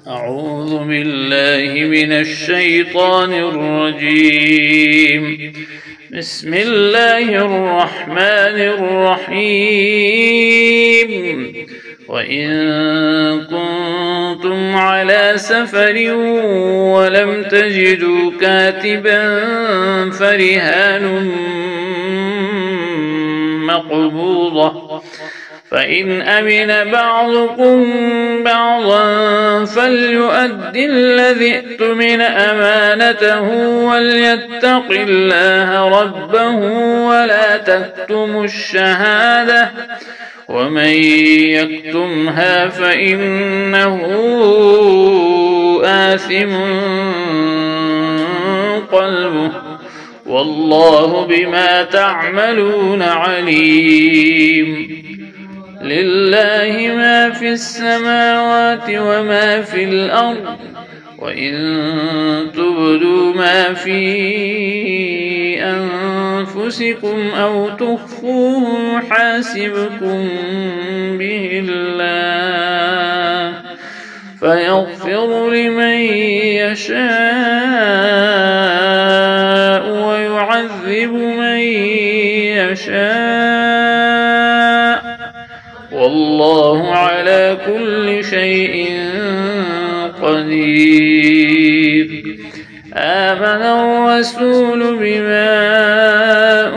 أعوذ بالله من الشيطان الرجيم. بسم الله الرحمن الرحيم. وإن كنتم على سفر ولم تجدوا كاتبا فرهان مقبوضة، فإن أمن بعضكم بعضا فليؤد الذي اؤتمن أمانته وليتق الله ربه ولا تكتموا الشهادة، ومن يكتمها فإنه آثم قلبه، والله بما تعملون عليم. لله ما في السماوات وما في الأرض، وإن تبدوا ما في أنفسكم أو تخفوه يحاسبكم به الله، فيغفر لمن يشاء ويعذب من يشاء، والله على كل شيء قدير. آمن الرسول بما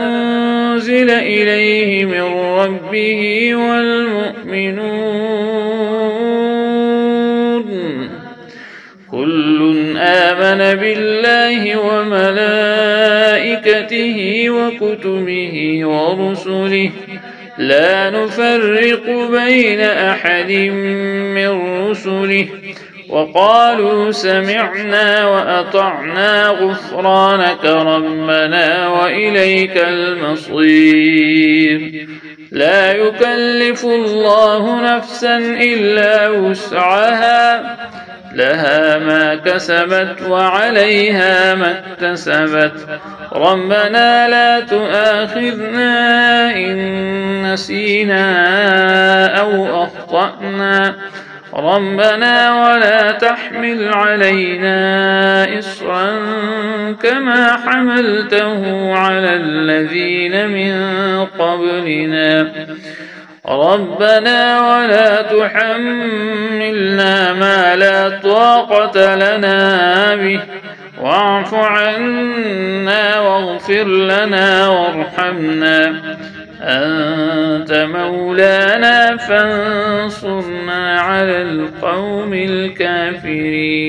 أنزل إليه من ربه والمؤمنون كل آمن بالله وملائكته وكتبه ورسله لا نفرق بين أحد من رسله، وقالوا سمعنا وأطعنا غفرانك ربنا وإليك المصير. لا يكلف الله نفسا إلا وسعها، لها ما كسبت وعليها ما اكتسبت، ربنا لا تؤاخذنا إن نسينا أو أخطأنا، ربنا ولا تحمل علينا إصرا كما حملته على الذين من قبلنا، ربنا ولا تحملنا ما لا طاقة لنا به، واعف عنا واغفر لنا وارحمنا، أنت مولانا فانصرنا على القوم الكافرين.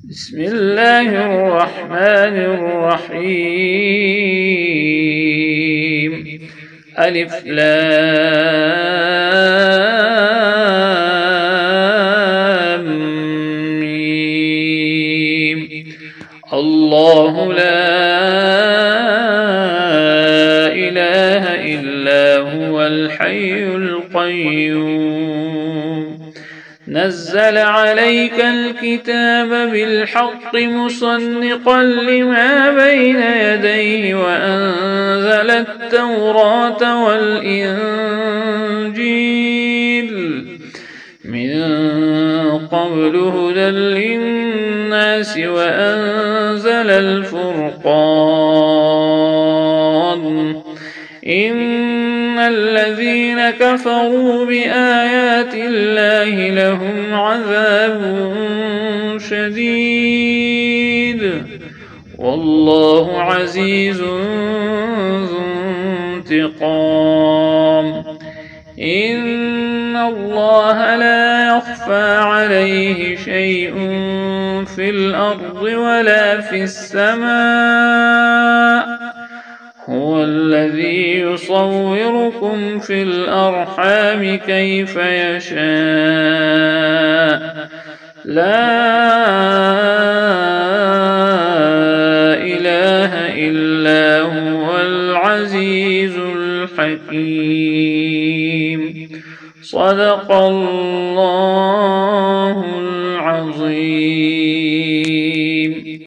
بسم الله الرحمن الرحيم. ألف لام ميم. الله لا إله إلا هو الحي القيوم، نزل عليك الكتاب بالحق مصدقا لما بين يديه وأنزل التوراة والإنجيل من قبل هدى للناس وأنزل الفرقان، إن الذين كفروا بآيات الله لهم عذاب شديد، والله عزيز ذو انتقام. إن الله لا يخفى عليه شيء في الأرض ولا في السماء، هو الذي يصوركم في الأرحام كيف يشاء، لا إله إلا هو العزيز الحكيم. صدق الله